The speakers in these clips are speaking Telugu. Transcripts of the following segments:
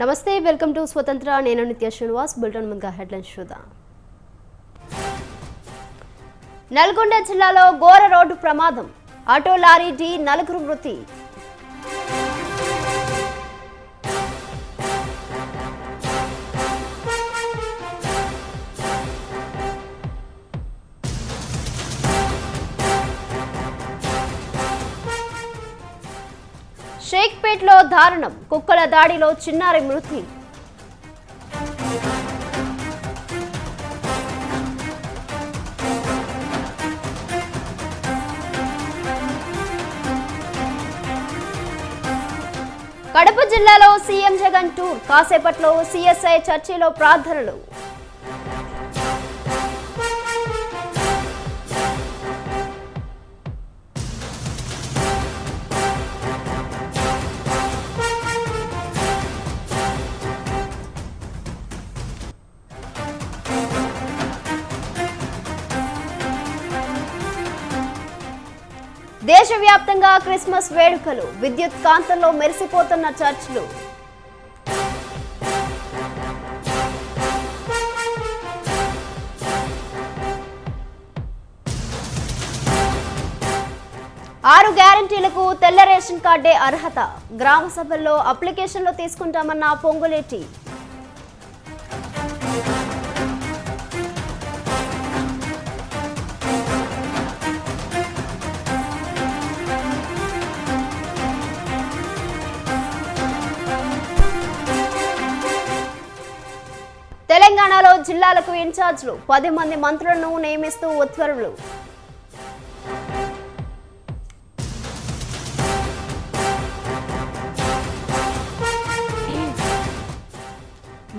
నమస్తే వెల్కమ్ టు స్వతంత్ర నేను నిత్య శ్రీనివాస్ బులెటిన్ ముందుగా హెడ్లైన్స్ చూద్దాం. నల్గొండ జిల్లాలో ఘోర రోడ్డు ప్రమాదం, ఆటో లారీ ఢీ 4 మృతి. షేక్పేట్లో దారుణం, కుక్కల దాడిలో చిన్నారి మృతి. కడప జిల్లాలో సీఎం జగన్ టూర్, కాసేపట్లో సిఎస్ఐ చర్చిలో ప్రార్థనలు. దేశవ్యాప్తంగా క్రిస్మస్ వేడుకలు, విద్యుత్ కాంతుల్లో మెరిసిపోతున్న చర్చ్లు. ఆరు గ్యారంటీలకు తెల్ల రేషన్ కార్డే అర్హత, గ్రామ సభల్లో అప్లికేషన్లు తీసుకుంటామన్న పొంగులేటి. తెలంగాణలో జిల్లాలకు ఇన్ఛార్జ్లు, 10 మంది మంత్రులను నియమిస్తూ ఉత్తర్వులు.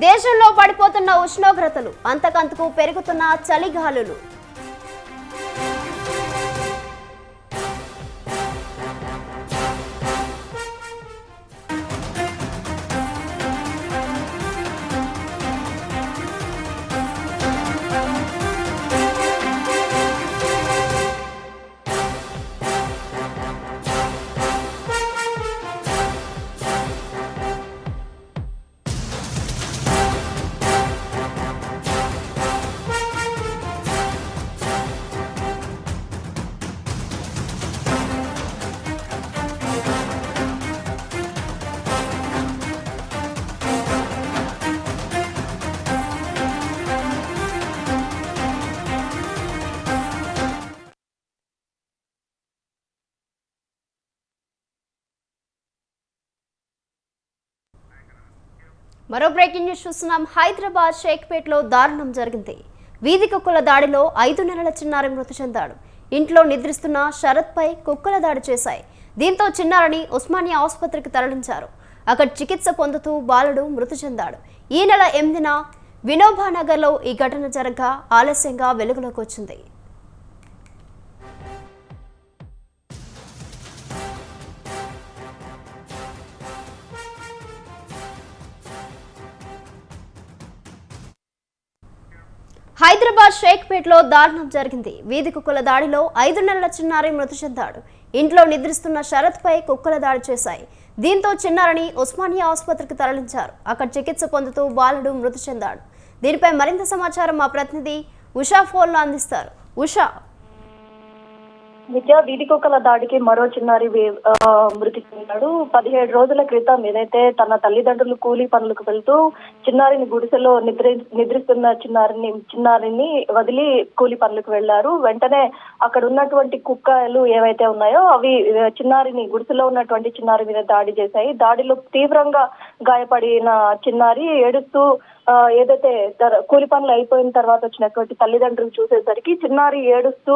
దేశంలో పడిపోతున్న ఉష్ణోగ్రతలు, అంతకంతకు పెరుగుతున్న చలిగాలులు. మరో బ్రేకింగ్ న్యూస్ చూస్తున్నాం. హైదరాబాద్ షేక్పేట్లో దారుణం జరిగింది. వీధి కుక్కల దాడిలో 5 నెలల చిన్నారి మృతి చెందాడు. ఇంట్లో నిద్రిస్తున్న శరత్ పై కుక్కల దాడి చేశాయి. దీంతో చిన్నారిని ఉస్మానియా ఆసుపత్రికి తరలించారు. అక్కడ చికిత్స పొందుతూ బాలుడు మృతి చెందాడు. ఈ నెల 8న వినోబానగర్లో ఈ ఘటన జరగగా ఆలస్యంగా వెలుగులోకి వచ్చింది. హైదరాబాద్ షేక్పేట్లో దారుణం జరిగింది. వీధి కుక్కల దాడిలో 5 నెలల చిన్నారి మృతి చెందాడు. ఇంట్లో నిద్రిస్తున్న శరత్ పై కుక్కల దాడి చేశాయి. దీంతో చిన్నారిని ఉస్మానియా ఆసుపత్రికి తరలించారు. అక్కడ చికిత్స పొందుతూ బాలుడు మృతి చెందాడు. దీనిపై మరింత సమాచారం మా ప్రతినిధి ఉషా ఫోన్లో అందిస్తారు. ఉషా, విద్యా వీధి కుక్కల దాడికి మరో చిన్నారి మృతి చెందాడు. 17 రోజుల క్రితం ఏదైతే తన తల్లిదండ్రులు కూలీ పనులకు వెళ్తూ చిన్నారిని గుడిసెలో నిద్రిస్తున్న చిన్నారిని వదిలి కూలీ పనులకు వెళ్లారు. వెంటనే అక్కడ ఉన్నటువంటి కుక్కలు ఏవైతే ఉన్నాయో అవి గుడిసెలో ఉన్నటువంటి చిన్నారి మీద దాడి చేశాయి. దాడిలో తీవ్రంగా గాయపడిన చిన్నారి ఏడుస్తూ ఏదైతే కూలి పనులు అయిపోయిన తర్వాత వచ్చినటువంటి తల్లిదండ్రులు చూసేసరికి చిన్నారి ఏడుస్తూ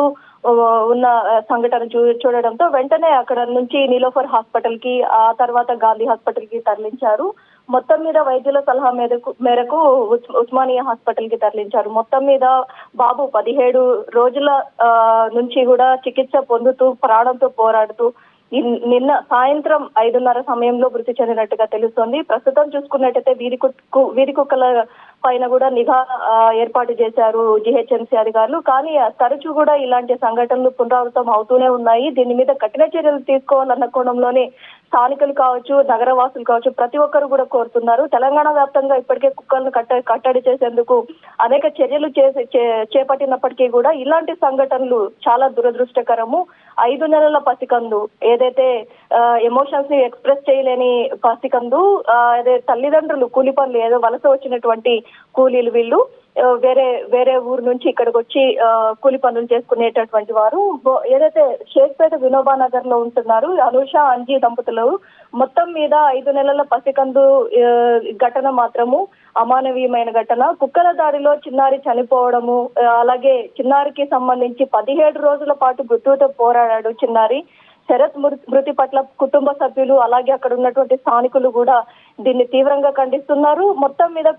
ఉన్న సంఘటన చూడడంతో వెంటనే అక్కడ నుంచి నీలోఫర్ హాస్పిటల్ కి, ఆ తర్వాత గాంధీ హాస్పిటల్ కి తరలించారు. మొత్తం మీద వైద్యుల సలహా మేరకు ఉస్మానియా హాస్పిటల్ కి తరలించారు. మొత్తం మీద బాబు 17 రోజుల నుంచి కూడా చికిత్స పొందుతూ ప్రాణంతో పోరాడుతూ నిన్న సాయంత్రం 5:30 సమయంలో మృతి చెందినట్టుగా తెలుస్తోంది. ప్రస్తుతం చూసుకున్నట్టయితే వీధి కుక్కల పైన కూడా నిఘా ఏర్పాటు చేశారు జిహెచ్ఎంసీ అధికారులు. కానీ తరచూ కూడా ఇలాంటి సంఘటనలు పునరావృతం అవుతూనే ఉన్నాయి. దీని మీద కఠిన చర్యలు తీసుకోవాలన్న కోణంలోనే స్థానికులు కావచ్చు, నగరవాసులు కావచ్చు, ప్రతి ఒక్కరు కూడా కోరుతున్నారు. తెలంగాణ వ్యాప్తంగా ఇప్పటికే కుక్కలను కట్టడి చేసేందుకు అనేక చర్యలు చేపట్టినప్పటికీ కూడా ఇలాంటి సంఘటనలు చాలా దురదృష్టకరము. 5 నెలల పసికందు, ఏదైతే ఎమోషన్స్ ని ఎక్స్ప్రెస్ చేయలేని పసికందు, అదే తల్లిదండ్రులు కూలి పనులు ఏదో వలస వచ్చినటువంటి కూలీలు వీళ్ళు వేరే ఊరు నుంచి ఇక్కడికి వచ్చి కూలి పనులు చేసుకునేటటువంటి వారు. ఏదైతే షేక్పేట వినోబా నగర్ లో ఉంటున్నారు అనూష అంజీ దంపతులు, మొత్తం మీద 5 నెలల పసికందు ఘటన మాత్రము అమానవీయమైన ఘటన. కుక్కల దాడిలో చిన్నారి చనిపోవడము, అలాగే చిన్నారికి సంబంధించి 17 రోజుల పాటు మృత్యుతో పోరాడాడు చిన్నారి. శరత్ మృతి పట్ల కుటుంబ సభ్యులు అలాగే అక్కడ ఉన్నటువంటి స్థానికులు కూడా దీన్ని తీవ్రంగా ఖండిస్తున్నారు. మొత్తం మీద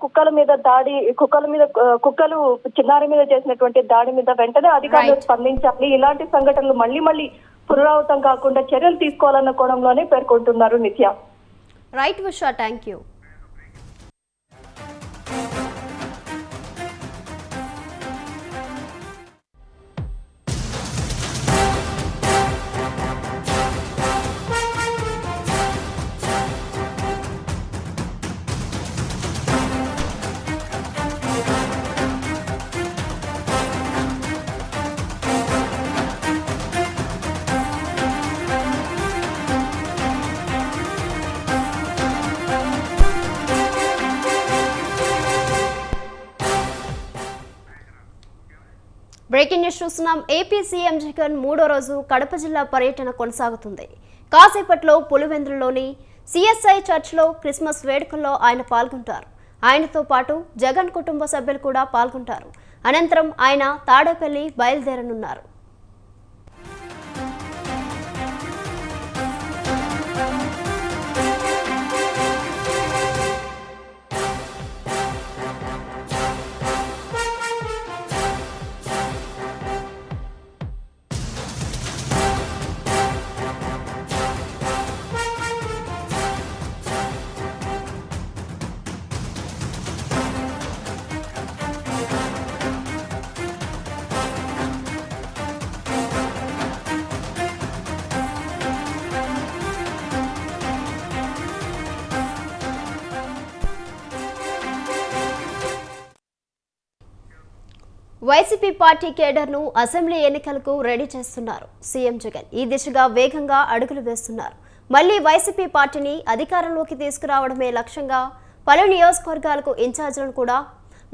కుక్కలు చిన్నారి మీద చేసినటువంటి దాడి మీద వెంటనే అధికారులు స్పందించాలి. ఇలాంటి సంఘటనలు మళ్ళీ పునరావృతం కాకుండా చర్యలు తీసుకోవాలన్న కోణంలోనే పేర్కొంటున్నారు నిత్య. Right Usha, thank you. Breaking news చూస్తున్నాం. ఏపీ సీఎం జగన్ 3వ రోజు కడప జిల్లా పర్యటన కొనసాగుతుంది. కాసేపట్లో పులివెందులలోని సిఎస్ఐ చర్చ్లో క్రిస్మస్ వేడుకల్లో ఆయన పాల్గొంటారు. ఆయనతో పాటు జగన్ కుటుంబ సభ్యులు కూడా పాల్గొంటారు. అనంతరం ఆయన తాడేపల్లి బయలుదేరనున్నారు. వైసీపీ పార్టీ కేడర్ను అసెంబ్లీ ఎన్నికలకు రెడీ చేస్తున్నారు సీఎం జగన్. ఈ దిశగా వేగంగా అడుగులు వేస్తున్నారు. మళ్లీ వైసీపీ పార్టీని అధికారంలోకి తీసుకురావడమే లక్ష్యంగా పలు నియోజకవర్గాలకు ఇన్ఛార్జీలను కూడా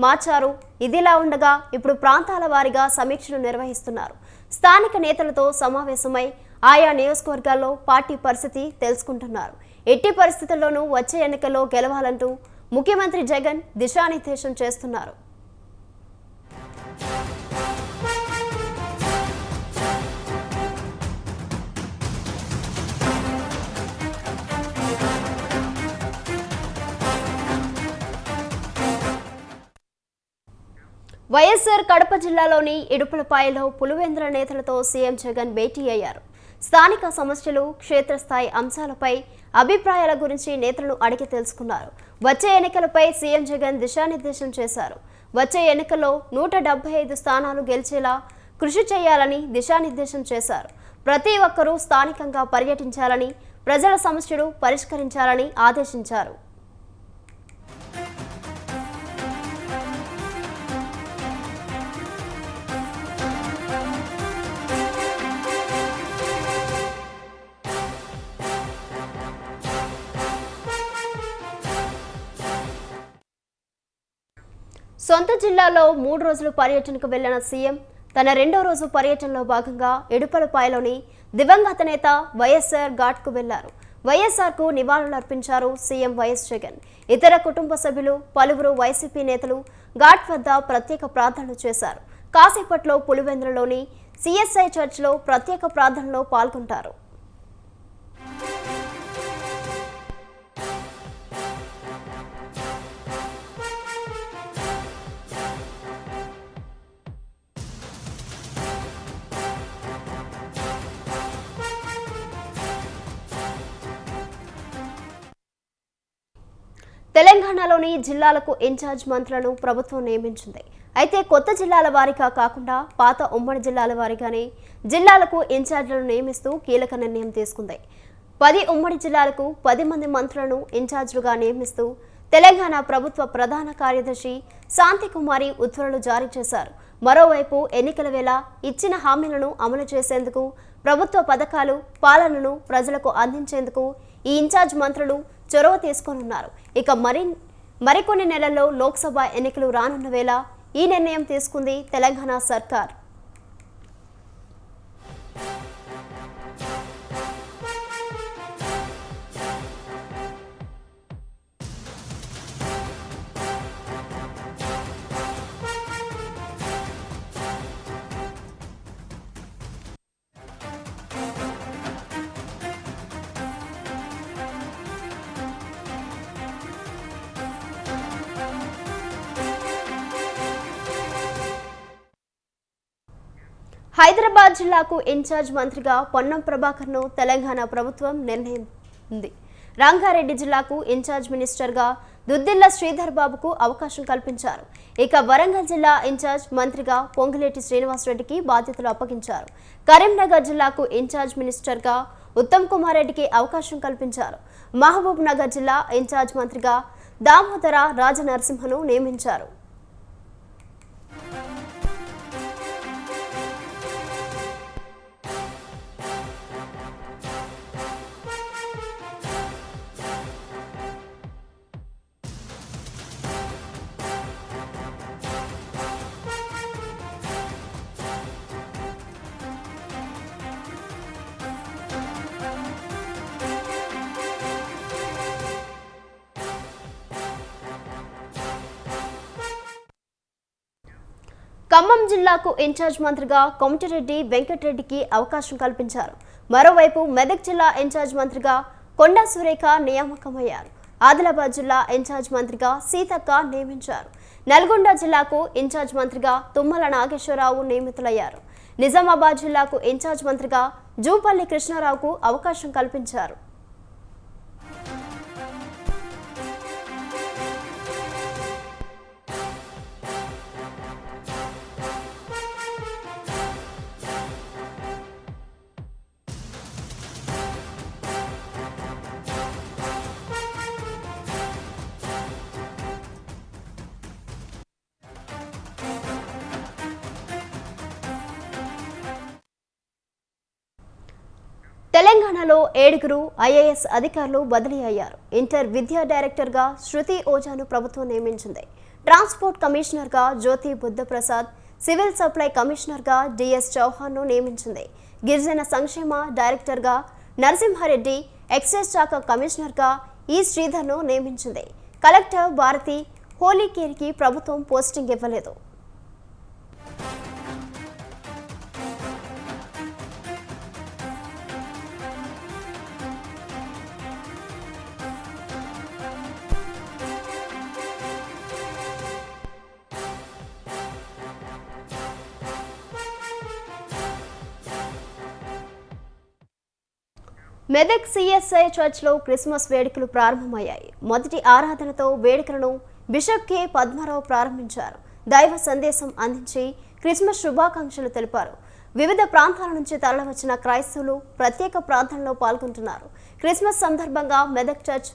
మార్చారు. ఇదిలా ఉండగా ఇప్పుడు ప్రాంతాల వారీగా సమీక్షలు నిర్వహిస్తున్నారు. స్థానిక నేతలతో సమావేశమై ఆయా నియోజకవర్గాల్లో పార్టీ పరిస్థితి తెలుసుకుంటున్నారు. ఎట్టి పరిస్థితుల్లోనూ వచ్చే ఎన్నికల్లో గెలవాలంటూ ముఖ్యమంత్రి జగన్ దిశానిర్దేశం చేస్తున్నారు. వైఎస్ఆర్ కడప జిల్లాలోని ఇడుపులపాయలో పులివెందుల నేతలతో సీఎం జగన్ భేటీ అయ్యారు. స్థానిక సమస్యలు, క్షేత్రస్థాయి అంశాలపై అభిప్రాయాల గురించి నేతలను అడిగి తెలుసుకున్నారు. వచ్చే ఎన్నికలపై సీఎం జగన్ దిశానిర్దేశం చేశారు. వచ్చే ఎన్నికల్లో 175 స్థానాలు గెలిచేలా కృషి చేయాలని దిశానిర్దేశం చేశారు. ప్రతి ఒక్కరూ స్థానికంగా పర్యటించాలని, ప్రజల సమస్యలు పరిష్కరించాలని ఆదేశించారు. సొంత జిల్లాలో 3 రోజులు పర్యటనకు వెళ్లిన సీఎం తన 2వ రోజు పర్యటనలో భాగంగా ఇడుపలపాయలోని దివంగత నేత వైఎస్ఆర్ ఘాట్కు వెళ్లారు. వైఎస్ఆర్కు నివాళులర్పించారు సీఎం వైఎస్ జగన్. ఇతర కుటుంబ సభ్యులు, పలువురు వైసీపీ నేతలు ఘాట్ వద్ద ప్రత్యేక ప్రార్థనలు చేశారు. కాసేపట్లో పులివెందులలోని సిఎస్ఐ చర్చ్లో ప్రత్యేక ప్రార్థనలో పాల్గొంటారు. తెలంగాణలోని జిల్లాలకు ఇన్ఛార్జ్ మంత్రులను ప్రభుత్వం నియమించింది. అయితే కొత్త జిల్లాల వారీగా కాకుండా పాత ఉమ్మడి జిల్లాల వారీగానే జిల్లాలకు ఇన్ఛార్జ్లను నియమిస్తూ కీలక నిర్ణయం తీసుకుంది. 10 ఉమ్మడి జిల్లాలకు 10 మంది మంత్రులను ఇన్ఛార్జ్లుగా నియమిస్తూ తెలంగాణ ప్రభుత్వ ప్రధాన కార్యదర్శి శాంతికుమారి ఉత్తర్వులు జారీ చేశారు. మరోవైపు ఎన్నికల వేళ ఇచ్చిన హామీలను అమలు చేసేందుకు, ప్రభుత్వ పథకాలు, పాలనను ప్రజలకు అందించేందుకు ఈ ఇన్ఛార్జ్ మంత్రులు చొరవ తీసుకోనున్నారు. ఇక మరికొన్ని నెలల్లో లోక్సభ ఎన్నికలు రానున్న వేళ ఈ నిర్ణయం తీసుకుంది తెలంగాణ సర్కార్. హైదరాబాద్ జిల్లాకు ఇన్ఛార్జ్ మంత్రిగా పొన్నం ప్రభాకర్ను తెలంగాణ ప్రభుత్వం నిర్ణయించింది. రంగారెడ్డి జిల్లాకు ఇన్ఛార్జ్ మినిస్టర్గా దుద్దిల్ల శ్రీధర్ బాబుకు అవకాశం కల్పించారు. ఇక వరంగల్ జిల్లా ఇన్ఛార్జ్ మంత్రిగా పొంగులేటి శ్రీనివాసరెడ్డికి బాధ్యతలు అప్పగించారు. కరీంనగర్ జిల్లాకు ఇన్ఛార్జ్ మినిస్టర్గా ఉత్తమ్ కుమార్ రెడ్డికి అవకాశం కల్పించారు. మహబూబ్ నగర్ జిల్లా ఇన్ఛార్జ్ మంత్రిగా దామోదర రాజనరసింహను నియమించారు. ఖమ్మం జిల్లాకు ఇన్ఛార్జ్ మంత్రిగా కోమటిరెడ్డి వెంకటరెడ్డికి అవకాశం కల్పించారు. మరోవైపు మెదక్ జిల్లా ఇన్ఛార్జ్ మంత్రిగా కొండా సురేఖ నియామకమయ్యారు. ఆదిలాబాద్ జిల్లా ఇన్ఛార్జ్ మంత్రిగా సీతక్క నియమించారు. నల్గొండ జిల్లాకు ఇన్ఛార్జ్ మంత్రిగా తుమ్మల నాగేశ్వరరావు నియమితులయ్యారు. నిజామాబాద్ జిల్లాకు ఇన్ఛార్జ్ మంత్రిగా జూపల్లి కృష్ణారావుకు అవకాశం కల్పించారు. తెలంగాణలో 7 ఐఏఎస్ అధికారులు బదిలీ అయ్యారు. ఇంటర్ విద్యా డైరెక్టర్గా శృతి ఓజాను ప్రభుత్వం నియమించింది. ట్రాన్స్పోర్ట్ కమిషనర్గా జ్యోతి బుద్ధప్రసాద్, సివిల్ సప్లై కమిషనర్గా డిఎస్ చౌహాన్ను నియమించింది. గిరిజన సంక్షేమ డైరెక్టర్గా నరసింహారెడ్డి, ఎక్సైజ్ శాఖ కమిషనర్గా ఈ శ్రీధర్ను నియమించింది. కలెక్టర్ భారతి హోలీకేరికి ప్రభుత్వం పోస్టింగ్ ఇవ్వలేదు. మెదక్ సిఎస్ఐ చర్చ్లో క్రిస్మస్ వేడుకలు ప్రారంభమయ్యాయి. మొదటి ఆరాధనతో వేడుకలను బిషప్ కె పద్మారావు ప్రారంభించారు. దైవ సందేశం అందించి క్రిస్మస్ శుభాకాంక్షలు తెలిపారు. వివిధ ప్రాంతాల నుంచి తరలివచ్చిన క్రైస్తవులు ప్రత్యేక ప్రార్థనలో పాల్గొంటున్నారు. క్రిస్మస్ సందర్భంగా మెదక్ చర్చ్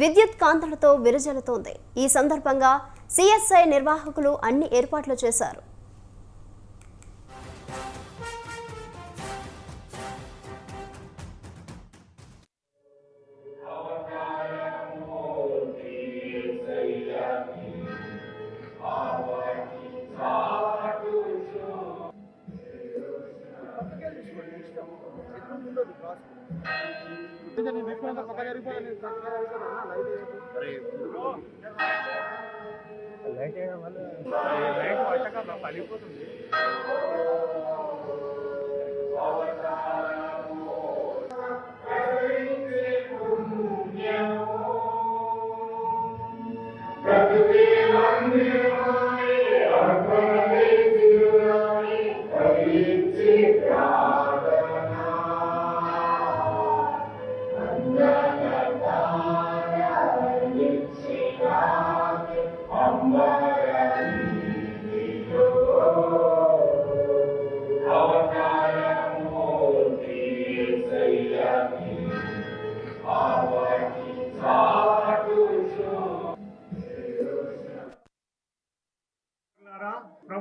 విద్యుత్ కాంతులతో విరజల్లుతోంది. ఈ సందర్భంగా సిఎస్ఐ నిర్వాహకులు అన్ని ఏర్పాట్లు చేశారు.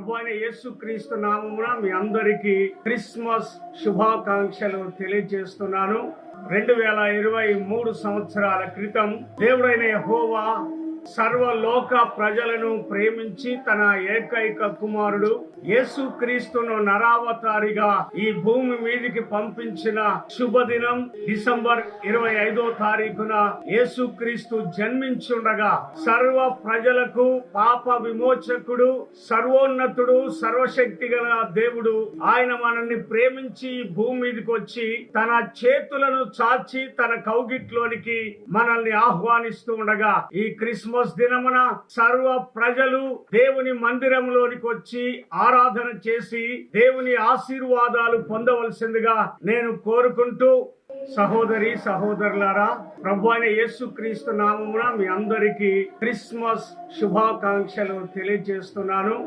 ప్రభువైన యేసుక్రీస్తు నామమున మీ అందరికీ క్రిస్మస్ శుభాకాంక్షలు తెలియజేస్తున్నాను. 2023 సంవత్సరాల క్రితం దేవుడైన యెహోవా సర్వలోక ప్రజలను ప్రేమించి తన ఏకైక కుమారుడు యేసుక్రీస్తును నరావతారిగా ఈ భూమి మీదికి పంపించిన శుభదినం డిసెంబర్ 25వ తారీఖున యేసుక్రీస్తు జన్మించుండగా సర్వ ప్రజలకు పాప విమోచకుడు, సర్వోన్నతుడు, సర్వశక్తి గల దేవుడు ఆయన మనల్ని ప్రేమించి ఈ భూమి మీదకి వచ్చి తన చేతులను చాచి తన కౌగిట్లోనికి మనల్ని ఆహ్వానిస్తూ ఉండగా ఈ క్రిస్మస్ దినమున సర్వ ప్రజలు దేవుని మందిరంలోనికి వచ్చి ఆరాధన చేసి దేవుని ఆశీర్వాదాలు పొందవలసిందిగా నేను కోరుకుంటూ, సహోదరి సహోదరులారా, ప్రభువైన యేసుక్రీస్తు నామమున మీ అందరికీ క్రిస్మస్ శుభాకాంక్షలు తెలియజేస్తున్నాను.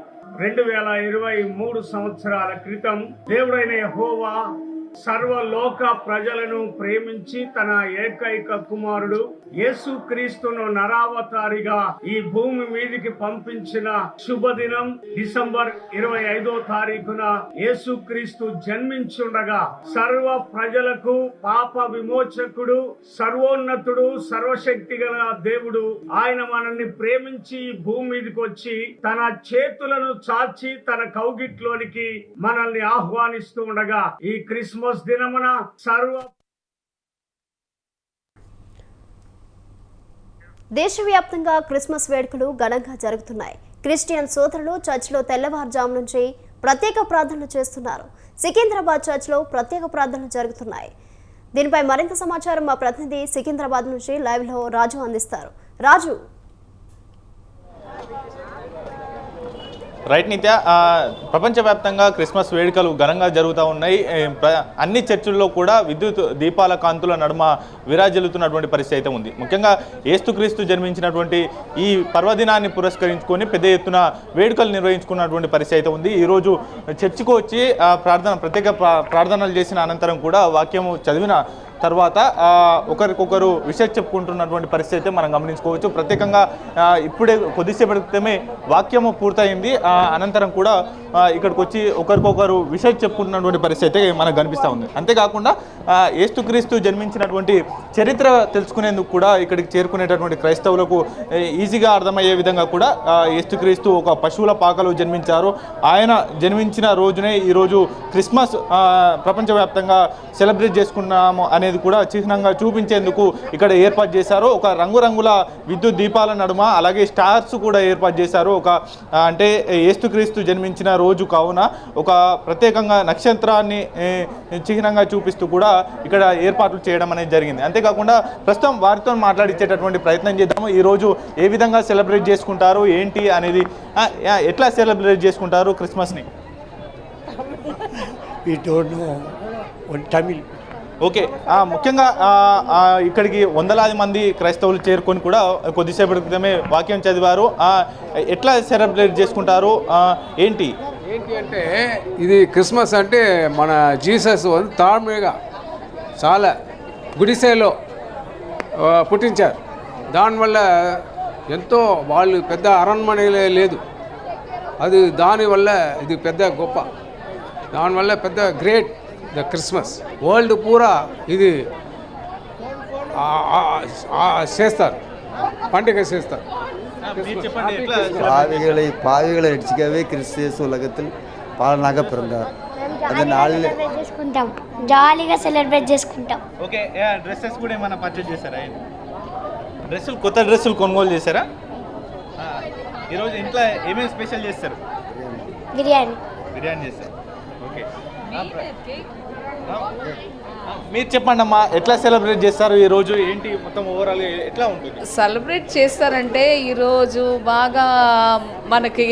2023 సంవత్సరాల క్రితం దేవుడైన యెహోవా సర్వలోక ప్రజలను ప్రేమించి తన ఏకైక కుమారుడు యేసుక్రీస్తును నరావతారిగా ఈ భూమి మీదికి పంపించిన శుభదినం డిసెంబర్ 25వ తారీఖున యేసుక్రీస్తు జన్మించుండగా సర్వ ప్రజలకు పాప విమోచకుడు, సర్వోన్నతుడు, సర్వశక్తి గల దేవుడు ఆయన మనల్ని ప్రేమించి ఈ భూమి మీదకి వచ్చి తన చేతులను చాచి తన కౌగిట్లోనికి మనల్ని ఆహ్వానిస్తూ ఉండగా ఈ క్రిస్మస్ దినమున దేశవ్యాప్తంగా క్రిస్మస్ వేడుకలు ఘనంగా జరుగుతున్నాయి. క్రిస్టియన్ సోదరులు చర్చిలో తెల్లవారుజాము నుంచి ప్రత్యేక ప్రార్థనలు చేస్తున్నారు. సికింద్రాబాద్ చర్చిలో ప్రత్యేక ప్రార్థనలు జరుగుతున్నాయి. దీనిపై మరింత సమాచారం మా ప్రతినిధి సికింద్రాబాద్ నుంచి లైవ్ లో రాజు అందిస్తారు. రాజు. రైట్ నిత్య, ప్రపంచవ్యాప్తంగా క్రిస్మస్ వేడుకలు ఘనంగా జరుగుతూ ఉన్నాయి. అన్ని చర్చిల్లో కూడా విద్యుత్ దీపాల కాంతుల నడుమ విరాజిల్లుతున్నటువంటి పరిస్థితి అయితే ఉంది. ముఖ్యంగా యేసుక్రీస్తు జన్మించినటువంటి ఈ పర్వదినాన్ని పురస్కరించుకొని పెద్ద ఎత్తున వేడుకలు నిర్వహించుకున్నటువంటి పరిస్థితి అయితే ఉంది. ఈరోజు చర్చికి వచ్చి ప్రత్యేక ప్రార్థనలు చేసిన అనంతరం కూడా వాక్యము చదివిన తర్వాత ఒకరికొకరు విషయం చెప్పుకుంటున్నటువంటి పరిస్థితి అయితే మనం గమనించుకోవచ్చు. ప్రత్యేకంగా ఇప్పుడే కొద్దిసేపటి క్రితమే వాక్యము పూర్తయింది. అనంతరం కూడా ఇక్కడికి వచ్చి ఒకరికొకరు విషయం చెప్పుకుంటున్నటువంటి పరిస్థితి అయితే మనకు కనిపిస్తూ ఉంది. అంతేకాకుండా యేసుక్రీస్తు జన్మించినటువంటి చరిత్ర తెలుసుకునేందుకు కూడా ఇక్కడికి చేరుకునేటటువంటి క్రైస్తవులకు ఈజీగా అర్థమయ్యే విధంగా కూడా యేసుక్రీస్తు ఒక పశువుల పాకలో జన్మించారు. ఆయన జన్మించిన రోజునే ఈరోజు క్రిస్మస్ ప్రపంచవ్యాప్తంగా సెలబ్రేట్ చేసుకున్నాము అనేది కూడా చిహ్నంగా చూపించేందుకు ఇక్కడ ఏర్పాటు చేశారు. ఒక రంగురంగుల విద్యుత్ దీపాల నడుమ అలాగే స్టార్స్ కూడా ఏర్పాటు చేశారు. అంటే యేసుక్రీస్తు జన్మించిన రోజు కావున ఒక ప్రత్యేకంగా నక్షత్రాన్ని చిహ్నంగా చూపిస్తూ కూడా ఇక్కడ ఏర్పాట్లు చేయడం అనేది జరిగింది. అంతేకాకుండా ప్రస్తుతం వారితో మాట్లాడించేటటువంటి ప్రయత్నం చేద్దాము. ఈరోజు ఏ విధంగా సెలబ్రేట్ చేసుకుంటారు ఏంటి అనేది, ఎట్లా సెలబ్రేట్ చేసుకుంటారు క్రిస్మస్ని? తమిళ్. ఓకే, ముఖ్యంగా ఇక్కడికి వందలాది మంది క్రైస్తవులు చేరుకొని కూడా కొద్దిసేపటి క్రితమే వాక్యం చదివారు. ఎట్లా సెలబ్రేట్ చేసుకుంటారు ఏంటి అంటే ఇది క్రిస్మస్ అంటే మన జీసస్ తాழ்మేగా చాలా గుడిసెలో పుట్టించారు. దానివల్ల ఎంతో వాళ్ళు పెద్ద అరణ్మనే లేదు, అది దానివల్ల ఇది పెద్ద గొప్ప, దానివల్ల పెద్ద గ్రేట్ ద క్రిస్మస్. వరల్డ్ పూరా ఇది చేస్తారు, పండుగ చేస్తారు. பாவிகளை ரட்சிக்கவே கிறிஸ்து உலகத்தில் பாலனாக பிறந்தார். అది నాళ్ళే చేసుకుంటాం, జాలీగా సెలబ్రేట్ చేసుకుంటాం. ఓకే, డ్రెస్సెస్ కూడా ఏమైనా పర్చేజ్ చేశారా? కొత్త డ్రెస్సులు కొనుగోలు చేశారా? ఈరోజు ఇంట్లో ఏమేమి స్పెషల్ చేస్తారు? బిర్యానీ చేస్తారు. ఓకే, మీరు చెప్పండి అమ్మా, ఎట్లా సెలబ్రేట్ చేస్తారు ఈరోజు, ఏంటి మొత్తం ఓవరాల్ ఎట్లా ఉంటుంది? సెలబ్రేట్ చేస్తారంటే ఈరోజు బాగా మనకి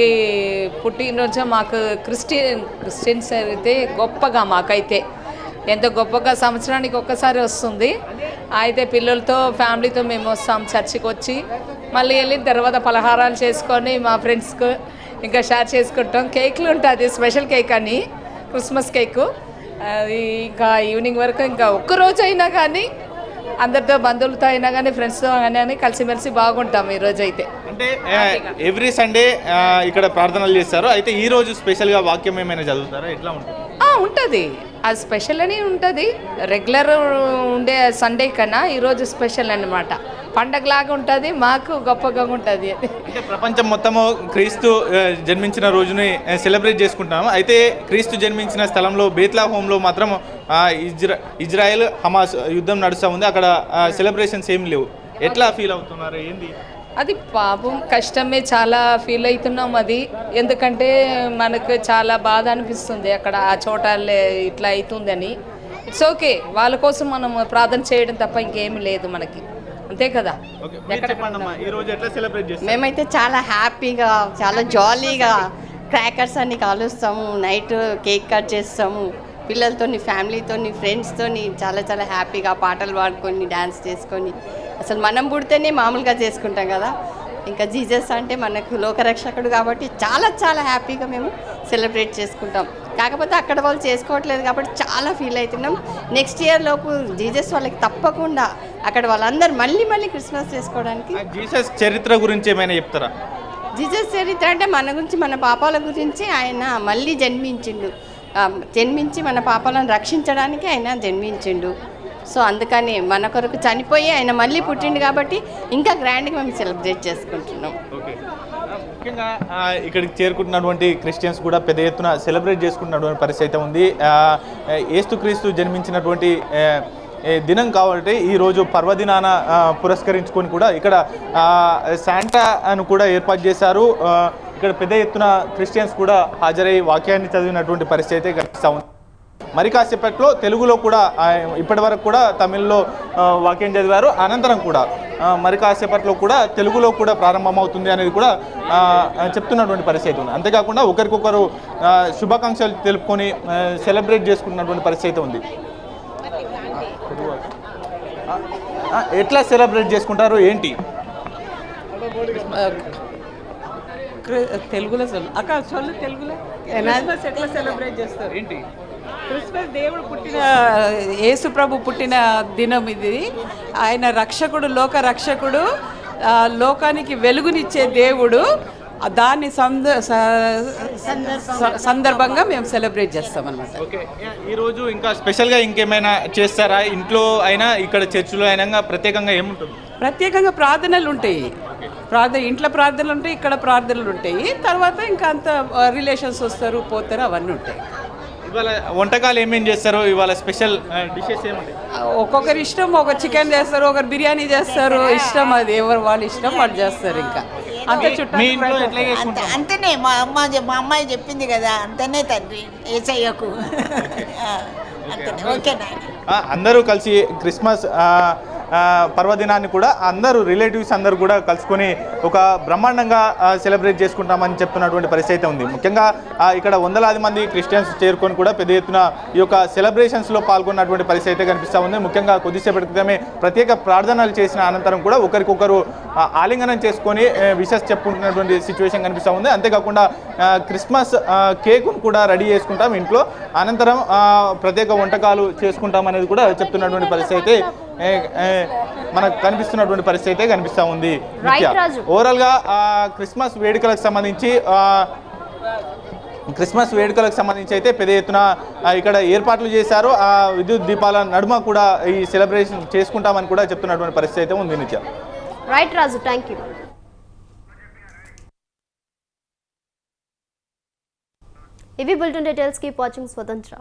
పుట్టినరోజు మాకు క్రిస్టియన్స్ అయితే గొప్పగా, మాకైతే ఎంతో గొప్పగా సంవత్సరానికి ఒక్కసారి వస్తుంది. అయితే పిల్లలతో ఫ్యామిలీతో మేము వస్తాం, చర్చికి వచ్చి మళ్ళీ వెళ్ళిన తర్వాత పలహారాలు చేసుకొని మా ఫ్రెండ్స్కు ఇంకా షేర్ చేసుకుంటాం. కేక్లు ఉంటుంది, స్పెషల్ కేక్ అని క్రిస్మస్ కేకు. అది ఇంకా ఈవినింగ్ వరకు ఇంకా ఒక్కరోజు అయినా కానీ అందరితో బంధువులతో అయినా కానీ ఫ్రెండ్స్తో అయినా కానీ కలిసిమెలిసి బాగుంటాం ఈరోజు అయితే. అంటే ఎవ్రీ సండే ఇక్కడ ప్రార్థనలు చేస్తారు. అయితే ఈ రోజు స్పెషల్గా వాక్యం ఏమైనా చదువుతారా? ఎట్లా ఉంటుంది? ఉంటుంది, అది స్పెషల్ అని ఉంటుంది. రెగ్యులర్ ఉండే సండే కన్నా ఈరోజు స్పెషల్ అన్నమాట. పండగలాగా ఉంటుంది, మాకు గొప్పగా ఉంటుంది. అంటే ప్రపంచం మొత్తము క్రీస్తు జన్మించిన రోజుని సెలబ్రేట్ చేసుకుంటున్నాము. అయితే క్రీస్తు జన్మించిన స్థలంలో బేత్లెహేంలో మాత్రం ఇజ్రాయెల్ హమాస్ యుద్ధం నడుస్తూ ఉంది. అక్కడ సెలబ్రేషన్స్ ఏమి లేవు. ఎట్లా ఫీల్ అవుతున్నారు? ఏంది అది పాపం కష్టమే, చాలా ఫీల్ అవుతున్నాం అది. ఎందుకంటే మనకు చాలా బాధ అనిపిస్తుంది అక్కడ ఆ చోట ఇట్లా అవుతుందని. ఇట్స్ ఓకే, వాళ్ళ కోసం మనం ప్రార్థన చేయడం తప్ప ఇంకేమీ లేదు మనకి, అంతే కదా. మేమైతే చాలా హ్యాపీగా, చాలా జాలీగా క్రాకర్స్ అన్ని కాలుస్తాము, నైట్ కేక్ కట్ చేస్తాము, పిల్లలతోని, ఫ్యామిలీతోని, ఫ్రెండ్స్తోని చాలా చాలా హ్యాపీగా పాటలు పాడుకొని డ్యాన్స్ చేసుకొని, అసలు మనం పుడితేనే మామూలుగా చేసుకుంటాం కదా, ఇంకా జీసస్ అంటే మనకు లోకరక్షకుడు కాబట్టి చాలా చాలా హ్యాపీగా మేము సెలబ్రేట్ చేసుకుంటాం. కాకపోతే అక్కడ వాళ్ళు చేసుకోవట్లేదు కాబట్టి చాలా ఫీల్ అవుతున్నాం. నెక్స్ట్ ఇయర్ లోపు జీసస్ వాళ్ళకి తప్పకుండా అక్కడ వాళ్ళందరూ మళ్ళీ మళ్ళీ క్రిస్మస్ చేసుకోవడానికి. జీసస్ చరిత్ర గురించి ఏమైనా చెప్తారా? జీసస్ చరిత్ర అంటే మన గురించి, మన పాపాల గురించి ఆయన మళ్ళీ జన్మించి మన పాపాలను రక్షించడానికి ఆయన జన్మించిండు. సో అందుకని మన కొరకు చనిపోయి ఆయన మళ్ళీ పుట్టిండు కాబట్టి ఇంకా గ్రాండ్గా మేము సెలబ్రేట్ చేసుకుంటున్నాం. ఓకే, ముఖ్యంగా ఇక్కడికి చేరుకుంటున్నటువంటి క్రిస్టియన్స్ కూడా పెద్ద ఎత్తున సెలబ్రేట్ చేసుకుంటున్నటువంటి పరిస్థితి ఉంది. యేసుక్రీస్తు జన్మించినటువంటి దినం కాబట్టి ఈరోజు పర్వదినాన పురస్కరించుకొని కూడా ఇక్కడ శాంటాను కూడా ఏర్పాటు చేశారు. ఇక్కడ పెద్ద ఎత్తున క్రిస్టియన్స్ కూడా హాజరై వాక్యాన్ని చదివినటువంటి పరిస్థితి కనిపిస్తూ ఉంది. మరి కాసేపట్లో తెలుగులో కూడా ఇప్పటి వరకు కూడా తమిళ్లో వాక్యం చదివారు. అనంతరం కూడా మరి కాసేపట్లో కూడా తెలుగులో కూడా ప్రారంభమవుతుంది అనేది కూడా చెప్తున్నటువంటి పరిస్థితి ఉంది. అంతేకాకుండా ఒకరికొకరు శుభాకాంక్షలు తెలుపుకొని సెలబ్రేట్ చేసుకుంటున్నటువంటి పరిస్థితి ఉంది. ఎట్లా సెలబ్రేట్ చేసుకుంటారు ఏంటి? తెలుగులో అక్క చొల్లు తెలుగులో ఎట్లా సెలబ్రేట్ చేస్తారు ఏంటి? క్రిస్మస్ దేవుడు పుట్టిన, యేసు ప్రభు పుట్టిన దినం ఇది. ఆయన రక్షకుడు, లోక రక్షకుడు, లోకానికి వెలుగునిచ్చే దేవుడు. దాన్ని సందర్భంగా మేము సెలబ్రేట్ చేస్తాం అన్నమాట. ఓకే, ఈరోజు ఇంకా స్పెషల్గా ఇంకేమైనా చేస్తారా? ఇంట్లో అయినా ఇక్కడ చర్చిలో అయినా ప్రత్యేకంగా ఏముంటుంది? ప్రత్యేకంగా ప్రార్థనలు ఉంటాయి. ఇంట్లో ప్రార్థనలు ఉంటాయి, ఇక్కడ ప్రార్థనలు ఉంటాయి. తర్వాత ఇంకా అంత రిలేషన్స్ వస్తారు, పోతారు, అవన్నీ ఉంటాయి. ఇవాళ వంటకాలు ఏమేం చేస్తారు? ఇవాళ స్పెషల్ డిషెస్ ఏముంటాయి? ఒక్కొక్కరు ఇష్టం, ఒక చికెన్ చేస్తారు, ఒకరు బిర్యానీ చేస్తారు. ఇష్టం, అది ఎవరు వాళ్ళ ఇష్టం వాళ్ళు చేస్తారు. ఇంకా అంతే చుట్టూ అంతనే మా అమ్మాయి చెప్పింది కదా, అంతనే తండ్రి ఏసయ్యకు అంతనే. ఓకేనా? అందరూ కలిసి క్రిస్మస్ పర్వదినాన్ని కూడా అందరూ రిలేటివ్స్ అందరూ కూడా కలుసుకొని ఒక బ్రహ్మాండంగా సెలబ్రేట్ చేసుకుంటామని చెప్తున్నటువంటి పరిస్థితి ఉంది. ముఖ్యంగా ఇక్కడ వందలాది మంది క్రిస్టియన్స్ చేరుకొని కూడా పెద్ద ఎత్తున ఈ యొక్క సెలబ్రేషన్స్లో పాల్గొన్నటువంటి పరిస్థితి కనిపిస్తూ ఉంది. ముఖ్యంగా కొద్దిసేపటి క్రితమే ప్రత్యేక ప్రార్థనలు చేసిన అనంతరం కూడా ఒకరికొకరు ఆలింగనం చేసుకొని విషెస్ చెప్పుకుంటున్నటువంటి సిచ్యువేషన్ కనిపిస్తూ ఉంది. అంతేకాకుండా క్రిస్మస్ కేకును కూడా రెడీ చేసుకుంటాం ఇంట్లో, అనంతరం ప్రత్యేక వంటకాలు చేసుకుంటాం అనేది కూడా చెప్తున్నటువంటి పరిస్థితి మనకు కనిపిస్తున్నటువంటి పరిస్థితి కనిపిస్తూ ఉంది. ఓవరాల్గా క్రిస్మస్ వేడుకలకు సంబంధించి అయితే పెద్ద ఎత్తున ఇక్కడ ఏర్పాట్లు చేశారు. ఆ విద్యుత్ దీపాల నడుమ కూడా ఈ సెలబ్రేషన్ చేసుకుంటామని కూడా చెప్తున్నటువంటి పరిస్థితి అయితే ఉంది. నిత్య రైట్ రాజు, థ్యాంక్ యూ. ఇవి బులెటిన్ డీటెయిల్స్. కీప్ వాచింగ్ స్వతంత్ర.